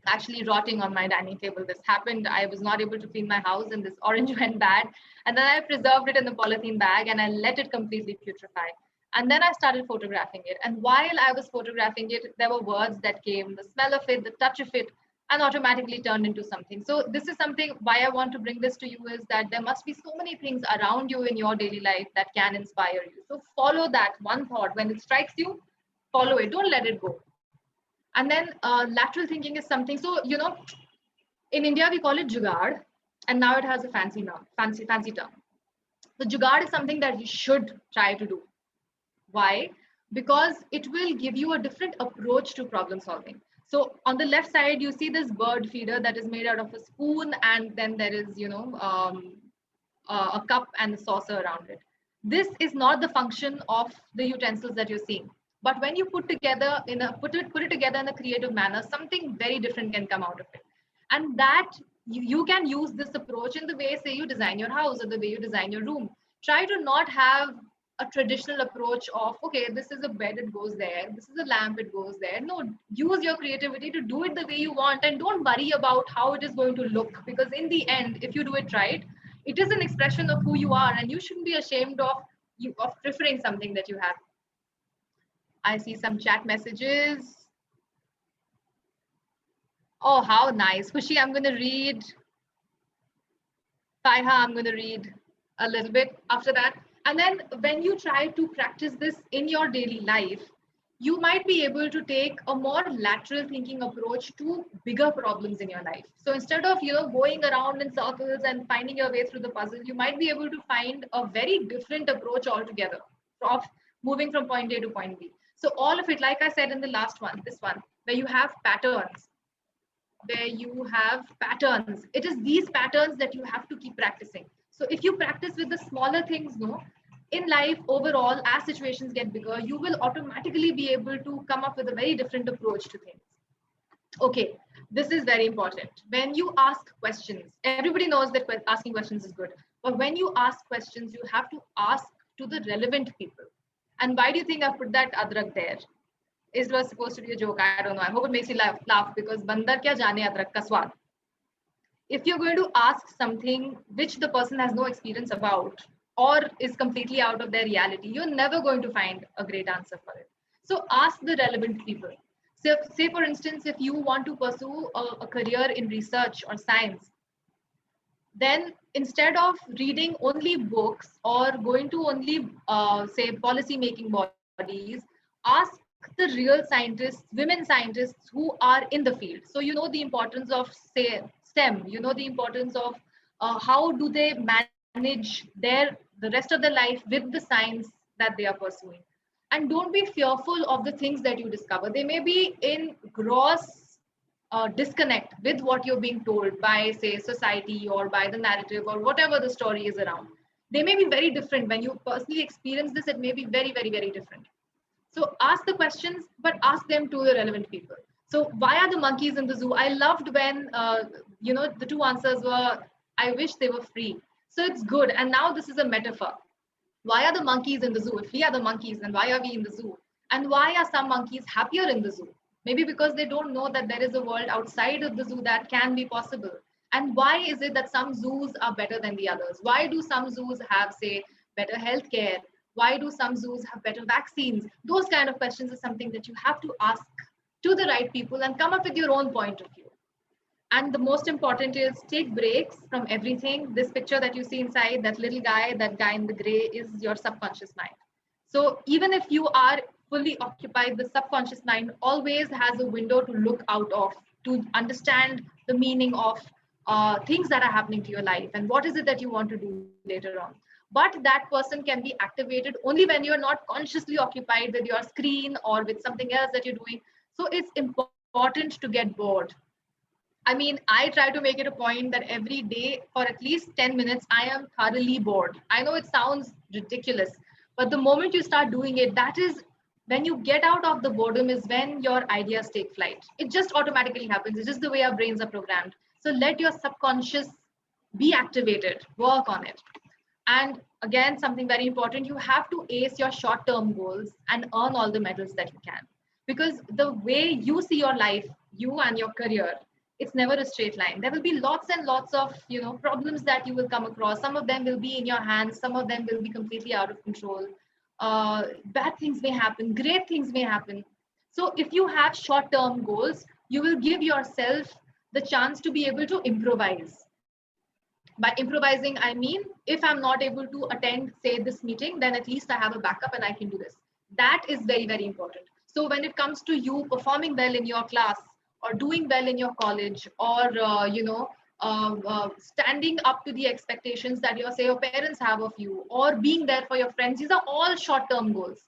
actually rotting on my dining table. This happened. I was not able to clean my house and this orange went bad. And then I preserved it in a polythene bag and I let it completely putrefy. And then I started photographing it. And while I was photographing it, there were words that came, the smell of it, the touch of it, and automatically turned into something. So this is something why I want to bring this to you, is that there must be so many things around you in your daily life that can inspire you. So follow that one thought. When it strikes you, follow it. Don't let it go. And then lateral thinking is something. So, in India, we call it jugaad. And now it has a fancy term. The jugaad is something that you should try to do. Why? Because it will give you a different approach to problem solving. So on the left side, you see this bird feeder that is made out of a spoon, and then there is, a cup and a saucer around it. This is not the function of the utensils that you're seeing. But when you put it together in a creative manner, something very different can come out of it. And that you can use this approach in the way, say, you design your house or the way you design your room. Try to not have a traditional approach of, okay, this is a bed, it goes there. This is a lamp, it goes there. No, use your creativity to do it the way you want, and don't worry about how it is going to look, because in the end, if you do it right, it is an expression of who you are, and you shouldn't be ashamed of preferring something that you have. I see some chat messages. Oh, how nice. Khushi, I'm going to read. Faiha, I'm going to read a little bit after that. And then when you try to practice this in your daily life, you might be able to take a more lateral thinking approach to bigger problems in your life. So instead of, going around in circles and finding your way through the puzzle, you might be able to find a very different approach altogether of moving from point A to point B. So all of it, like I said in the last one, this one, where you have patterns, it is these patterns that you have to keep practicing. So if you practice with the smaller things, no, in life overall, as situations get bigger, you will automatically be able to come up with a very different approach to things. Okay, this is very important. When you ask questions, everybody knows that asking questions is good, but when you ask questions, you have to ask to the relevant people. And why do you think I put that adrak there? It was supposed to be a joke. I don't know. I hope it makes you laugh because bandar kya jane adrak ka swad. If you're going to ask something which the person has no experience about or is completely out of their reality, you're never going to find a great answer for it. So ask the relevant people. So, say for instance, if you want to pursue a career in research or science, then instead of reading only books or going to only say policy making bodies, ask the real scientists, women scientists who are in the field. So you know the importance of say STEM, you know the importance of how do they manage the rest of their life with the science that they are pursuing. And don't be fearful of the things that you discover. They may be in gross disconnect with what you're being told by, say, society or by the narrative or whatever the story is around. They may be very different. When you personally experience this, it may be very, very, very different. So ask the questions, but ask them to the relevant people. So why are the monkeys in the zoo? I loved when, the two answers were, I wish they were free. So it's good. And now this is a metaphor. Why are the monkeys in the zoo? If we are the monkeys, then why are we in the zoo? And why are some monkeys happier in the zoo? Maybe because they don't know that there is a world outside of the zoo that can be possible. And why is it that some zoos are better than the others? Why do some zoos have, say, better healthcare? Why do some zoos have better vaccines? Those kind of questions are something that you have to ask to the right people and come up with your own point of view. And the most important is take breaks from everything. This picture that you see inside, that little guy, that guy in the gray, is your subconscious mind. So even if you are fully occupied, the subconscious mind always has a window to look out of, to understand the meaning of things that are happening to your life and what is it that you want to do later on. But that person can be activated only when you're not consciously occupied with your screen or with something else that you're doing. So it's important to get bored. I mean, I try to make it a point that every day for at least 10 minutes, I am thoroughly bored. I know it sounds ridiculous, but the moment you start doing it, that is when you get out of the boredom is when your ideas take flight. It just automatically happens. It's just the way our brains are programmed. So let your subconscious be activated, work on it. And again, something very important, you have to ace your short-term goals and earn all the medals that you can. Because the way you see your life, you and your career, it's never a straight line. There will be lots and lots of problems that you will come across. Some of them will be in your hands, some of them will be completely out of control. Bad things may happen, great things may happen. So if you have short-term goals, you will give yourself the chance to be able to improvise. By improvising, I mean, if I'm not able to attend, say, this meeting, then at least I have a backup and I can do this. That is very, very important. So when it comes to you performing well in your class or doing well in your college or, standing up to the expectations that your parents have of you or being there for your friends, these are all short-term goals.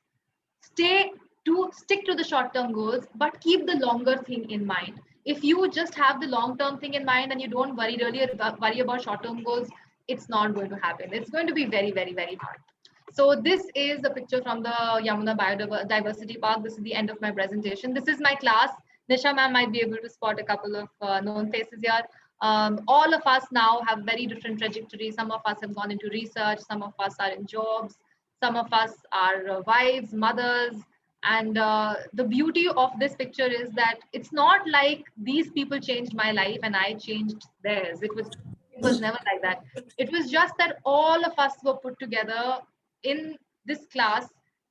Stick to the short-term goals, but keep the longer thing in mind. If you just have the long-term thing in mind and you don't worry about short-term goals, it's not going to happen. It's going to be very, very, very hard. So this is a picture from the Yamuna Biodiversity Park. This is the end of my presentation. This is my class. Nisha ma'am might be able to spot a couple of known faces here. All of us now have very different trajectories. Some of us have gone into research. Some of us are in jobs. Some of us are wives, mothers. And the beauty of this picture is that it's not like these people changed my life and I changed theirs. It was never like that. It was just that all of us were put together in this class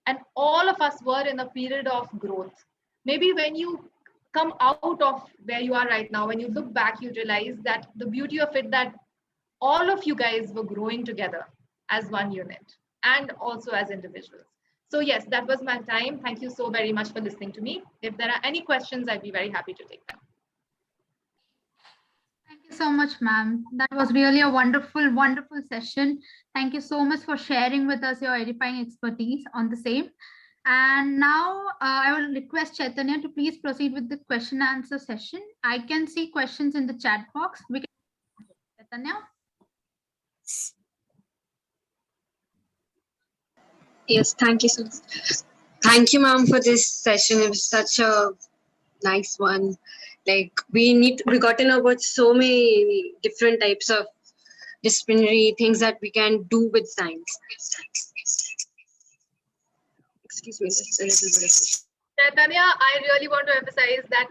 and all of us were in a period of growth. Maybe when you come out of where you are right now, when you look back, you realize that the beauty of it, that all of you guys were growing together as one unit and also as individuals. So yes, that was my time. Thank you so very much for listening to me. If there are any questions, I'd be very happy to take them. Thank you so much, ma'am. That was really a wonderful, wonderful session. Thank you so much for sharing with us your edifying expertise on the same. And now I will request Chaitanya to please proceed with the question and answer session. I can see questions in the chat box. We can Chaitanya. Yes, thank you so much. Thank you, ma'am, for this session. It was such a nice one. Like we got to know about so many different types of disciplinary things that we can do with science. Excuse me, just a little bit of Chaitanya, I really want to emphasize that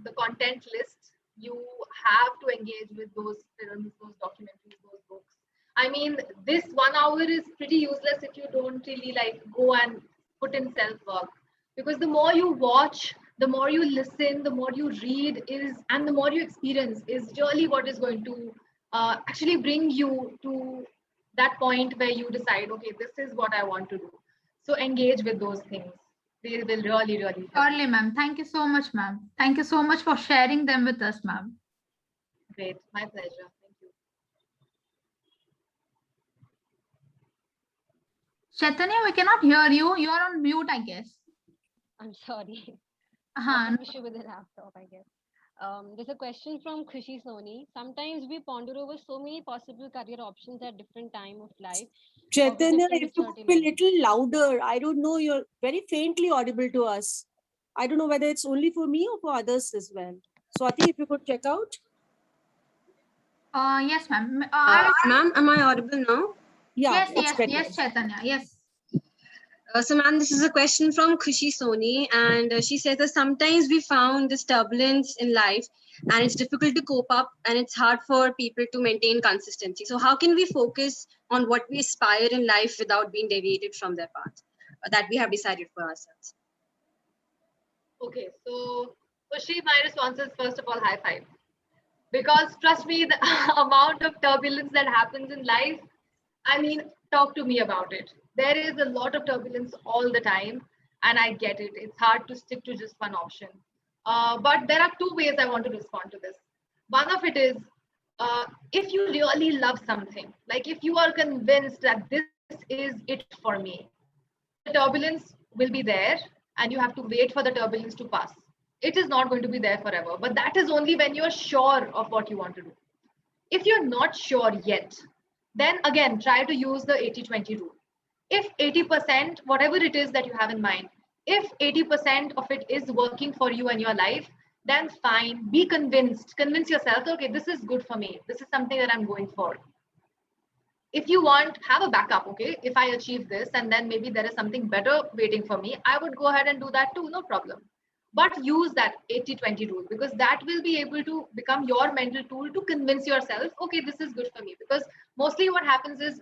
the content list, you have to engage with those films, those documentaries, those books. I mean, this 1 hour is pretty useless if you don't really like go and put in self-work. Because the more you watch, the more you listen, the more you read and the more you experience is really what is going to actually bring you to that point where you decide, okay, this is what I want to do. So engage with those things. They will really, really help. Surely, ma'am. Thank you so much, ma'am. Thank you so much for sharing them with us, ma'am. Great. My pleasure. Thank you. Chaitanya, we cannot hear you. You are on mute, I guess. I'm sorry. Uh-huh. Issue with the laptop, I guess. There's a question from Khushi Soni. Sometimes we ponder over so many possible career options at different time of life. Chaitanya, if you could be a little louder, I don't know, you're very faintly audible to us. I don't know whether it's only for me or for others as well. Swati, if you could check out. Yes, ma'am. Ma'am, am I audible now? Yeah. Yes, Chaitanya. Yes. So, ma'am, this is a question from Khushi Soni, and she says that sometimes we found this turbulence in life and it's difficult to cope up and it's hard for people to maintain consistency. So how can we focus on what we aspire in life without being deviated from their path that we have decided for ourselves? Okay, so Khushi, my response is first of all, high five. Because trust me, the amount of turbulence that happens in life, I mean, talk to me about it. There is a lot of turbulence all the time, and I get it. It's hard to stick to just one option. But there are two ways I want to respond to this. One of it is, if you really love something, like if you are convinced that this is it for me, the turbulence will be there, and you have to wait for the turbulence to pass. It is not going to be there forever, but that is only when you're sure of what you want to do. If you're not sure yet, then again, try to use the 80-20 rule. If 80%, whatever it is that you have in mind, if 80% of it is working for you and your life, then fine, be convinced. Convince yourself, okay, this is good for me. This is something that I'm going for. If you want, have a backup, okay? If I achieve this and then maybe there is something better waiting for me, I would go ahead and do that too, no problem. But use that 80-20 rule, because that will be able to become your mental tool to convince yourself, okay, this is good for me. Because mostly what happens is,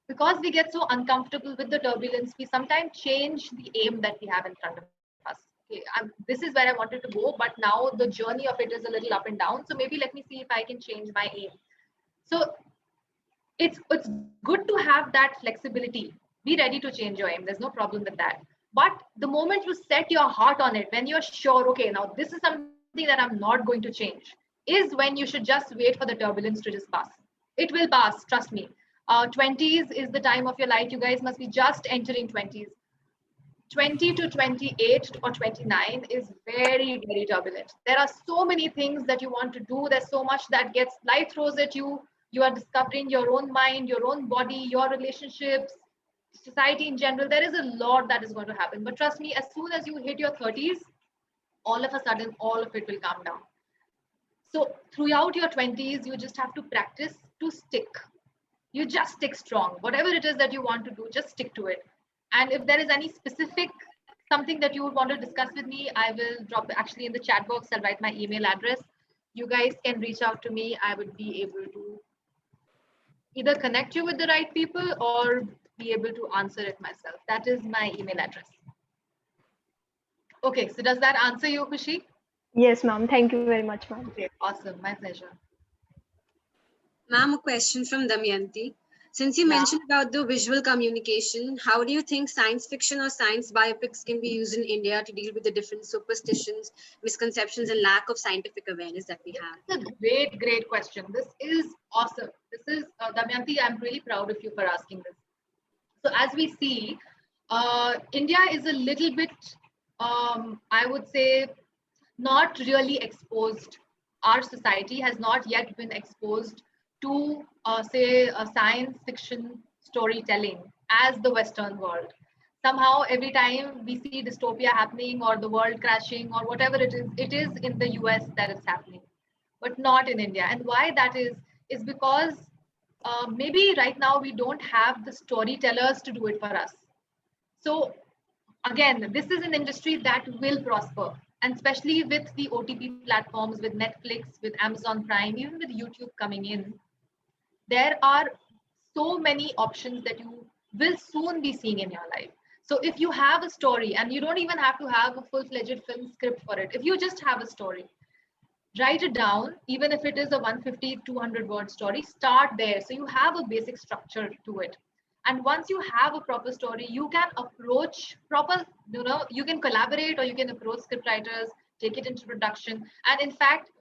because we get so uncomfortable with the turbulence, we sometimes change the aim that we have in front of us. Okay, this is where I wanted to go, but now the journey of it is a little up and down. So maybe let me see if I can change my aim. So it's good to have that flexibility. Be ready to change your aim. There's no problem with that. But the moment you set your heart on it, when you're sure, okay, now this is something that I'm not going to change, is when you should just wait for the turbulence to just pass. It will pass, trust me. 20s is the time of your life. You guys must be just entering 20s. 20 to 28 or 29 is very, very turbulent. There are so many things that you want to do. There's so much that life throws at you. You are discovering your own mind, your own body, your relationships, society in general. There is a lot that is going to happen. But trust me, as soon as you hit your 30s, all of a sudden, all of it will calm down. So throughout your 20s, you just have to practice to stick. You just stick strong. Whatever it is that you want to do, just stick to it. And if there is any specific something that you would want to discuss with me, I will drop actually in the chat box. I'll write my email address. You guys can reach out to me. I would be able to either connect you with the right people or be able to answer it myself. That is my email address. Okay, so does that answer you, Khushi? Yes, ma'am. Thank you very much, ma'am. Okay, awesome. My pleasure. Ma'am, a question from Damayanti. Since you Yeah. mentioned about the visual communication, how do you think science fiction or science biopics can be used in India to deal with the different superstitions, misconceptions, and lack of scientific awareness that we have? It's a great, great question. This is awesome. This is, Damayanti, I'm really proud of you for asking this. So as we see, India is a little bit, I would say, not really exposed. Our society has not yet been exposed to, say, science fiction storytelling as the Western world. Somehow, every time we see dystopia happening or the world crashing or whatever it is in the US that it's happening, but not in India. And why that is because maybe right now we don't have the storytellers to do it for us. So again, this is an industry that will prosper, and especially with the OTP platforms, with Netflix, with Amazon Prime, even with YouTube coming in, there are so many options that you will soon be seeing in your life. So if you have a story, and you don't even have to have a full-fledged film script for it, if you just have a story, write it down. Even if it is a 150 200 word story, start there so you have a basic structure to it. And once you have a proper story, you can approach proper, you can collaborate or you can approach script writers, take it into production. And in fact,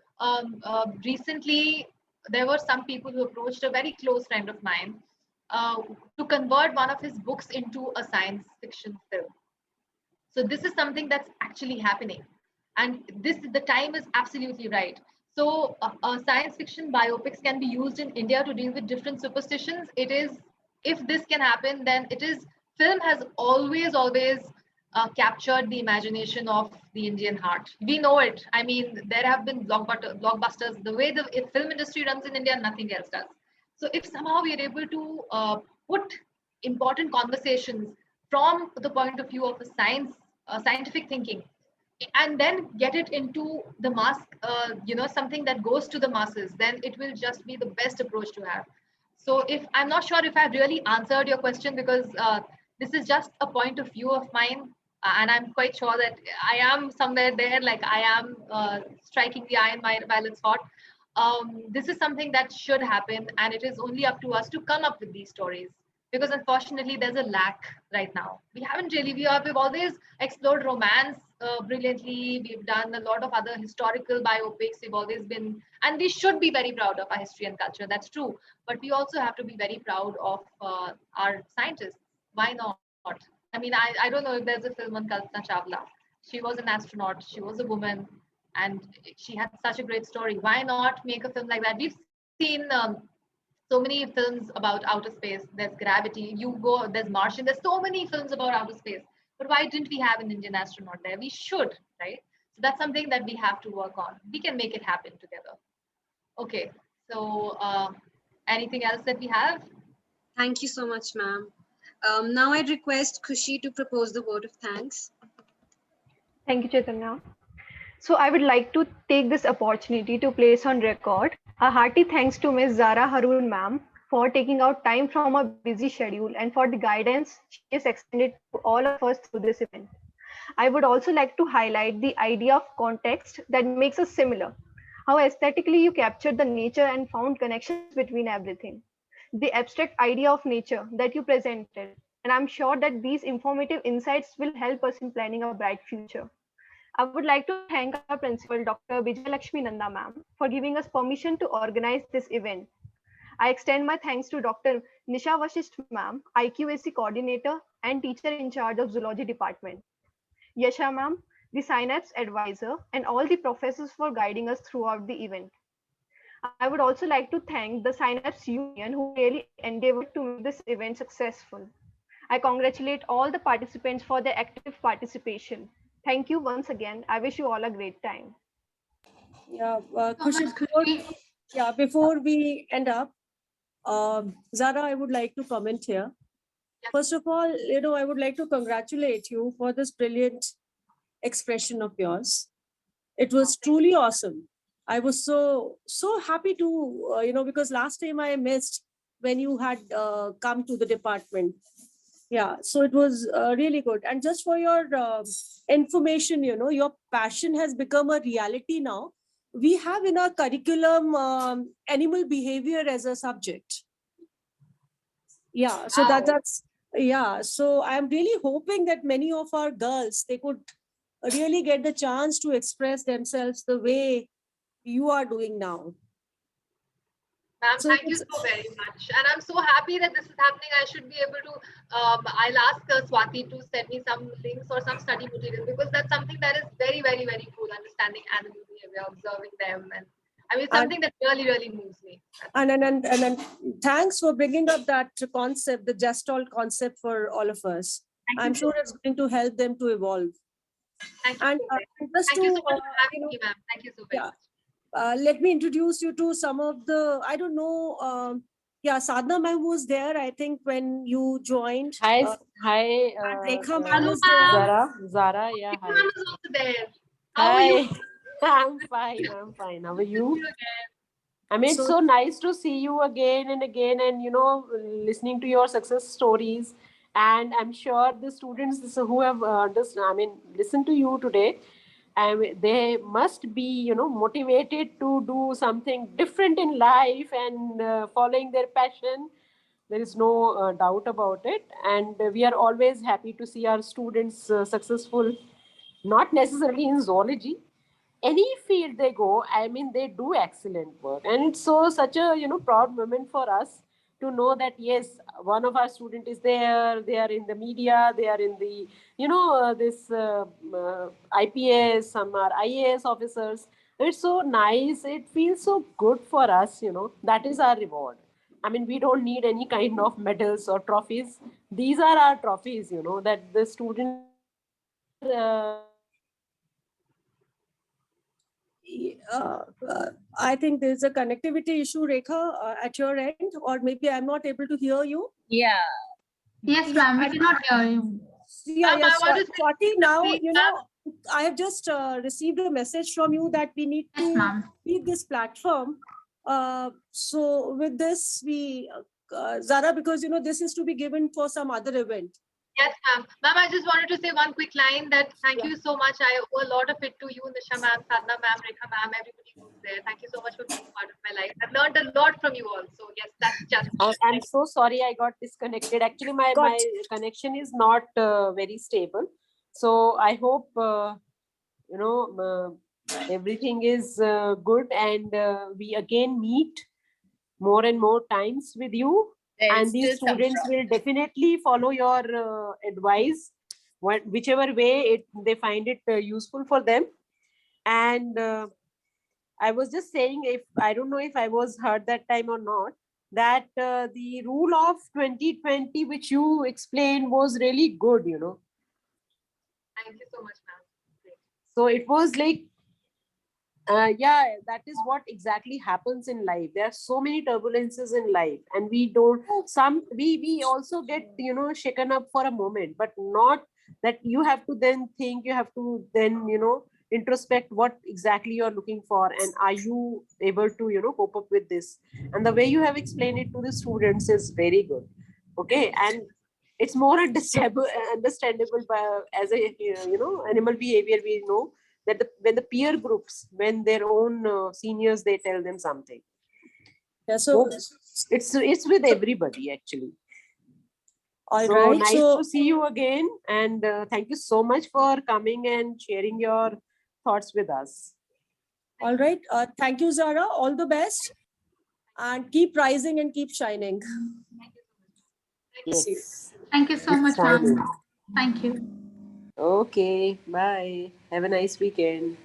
recently there were some people who approached a very close friend of mine uh, to convert one of his books into a science fiction film. So this is something that's actually happening, and the time is absolutely right. So science fiction biopics can be used in India to deal with different superstitions. It is, if this can happen, then it is, film has always captured the imagination of the Indian heart. We know it. I mean, there have been blockbusters. The way the film industry runs in India, nothing else does. So if somehow we are able to put important conversations from the point of view of a scientific thinking, and then get it into the mass, something that goes to the masses, then it will just be the best approach to have. So if I'm not sure if I've really answered your question, because this is just a point of view of mine, and I'm quite sure that I am somewhere there, like I am striking the iron while it's hot. This is something that should happen, and it is only up to us to come up with these stories, because unfortunately there's a lack right now. We've always explored romance brilliantly. We've done a lot of other historical biopics. We've always been, and we should be very proud of our history and culture, that's true. But we also have to be very proud of our scientists. Why not? I mean, I don't know if there's a film on Kalpana Chawla. She was an astronaut, she was a woman, and she had such a great story. Why not make a film like that? We've seen so many films about outer space. There's Gravity, there's Martian, there's so many films about outer space. But why didn't we have an Indian astronaut there? We should, right? So that's something that we have to work on. We can make it happen together. Okay, so anything else that we have? Thank you so much, ma'am. Now I'd request Khushi to propose the vote of thanks. Thank you, Chaitanya. So I would like to take this opportunity to place on record a hearty thanks to Ms. Zaara Haroon ma'am for taking out time from her busy schedule and for the guidance she has extended to all of us through this event. I would also like to highlight the idea of context that makes us similar, how aesthetically you captured the nature and found connections between everything, the abstract idea of nature that you presented, and I'm sure that these informative insights will help us in planning a bright future. I would like to thank our principal, Dr. Vijay Lakshmi Nanda ma'am, for giving us permission to organize this event. I extend my thanks to Dr. Nisha Vashisht ma'am, IQAC coordinator and teacher in charge of zoology department, Yasha ma'am, the Synapse advisor, and all the professors for guiding us throughout the event. I would also like to thank the Synapse Union who really endeavored to make this event successful. I congratulate all the participants for their active participation. Thank you once again. I wish you all a great time. Yeah, So much, Khushi. before we end up, Zara, I would like to comment here. First of all, I would like to congratulate you for this brilliant expression of yours. It was truly awesome. I was so happy to, because last time I missed when you had come to the department. Yeah, so it was really good. And just for your information, your passion has become a reality now. We have in our curriculum animal behavior as a subject. Yeah, so Wow. that's yeah. So I'm really hoping that many of our girls, they could really get the chance to express themselves the way you are doing now. Ma'am, So thank you it's, so very much. And I'm so happy that this is happening. I should be able to, I'll ask Swati to send me some links or some study material, because that's something that is very, very, very cool, understanding animal behavior, observing them. And I mean, it's something that really, really moves me. and thanks for bringing up that concept, the Gestalt concept for all of us. Thank I'm you sure so it's going to help them to evolve. Thank you And so very much. just Thank you to, so much for having me, ma'am. Thank you so very yeah, much. let me introduce you to some of the, I don't know, yeah, Sadhna ma'am was there, I think, when you joined. Hi, and Rekha ma'am Hello, is there. ma'am. Zara, yeah, hi. Ma'am is also there. How are you? Hi, I'm fine. How are Good to see you? you again. I mean, it's so nice to see you again and again, and listening to your success stories. And I'm sure the students who have listened to you today, they must be, motivated to do something different in life and following their passion. There is no doubt about it, and we are always happy to see our students successful, not necessarily in zoology, any field they go. I mean, they do excellent work, and it's such a proud moment for us to know that yes, one of our student is there. They are in the media, they are in the this IPS, some are IAS officers. It's so nice, it feels so good for us. That is our reward. I mean, we don't need any kind of medals or trophies. These are our trophies, that the students are I think there's a connectivity issue, Rekha, at your end, or maybe I'm not able to hear you. Yeah. Yes, ma'am, we cannot hear you. Yeah, Ma'am, I want to say Swati, now, please, ma'am. I have just received a message from you that we need Yes, to ma'am. leave this platform. So with this, Zara, because, this is to be given for some other event. Yes, ma'am. Ma'am, I just wanted to say one quick line that thank you so much. I owe a lot of it to you, Nisha ma'am, Sadhna ma'am, Rekha ma'am, everybody who's there. Thank you so much for being part of my life. I've learned a lot from you all. So yes, that's just. I'm so sorry I got disconnected. Actually, my connection is not very stable. So I hope, everything is good, and we again meet more and more times with you. And these students will definitely follow your advice, whichever way they find it useful for them. And I was just saying, if I don't know if I was heard that time or not, that the rule of 2020, which you explained, was really good. Thank you so much, ma'am. So it was like, yeah, that is what exactly happens in life. There are so many turbulences in life, and we also get shaken up for a moment, but not that you have to then think, you have to then introspect what exactly you're looking for, and are you able to cope up with this. And the way you have explained it to the students is very good. Okay, and it's more understandable by, as a animal behavior. We know that when the peer groups, when their own seniors, they tell them something. Yeah, so it's with everybody actually. All so right. Nice to see you again, and thank you so much for coming and sharing your thoughts with us. All right. Thank you, Zara. All the best, and keep rising and keep shining. Yes. Thank you so much, ma'am. Thank you. Okay. Bye. Have a nice weekend.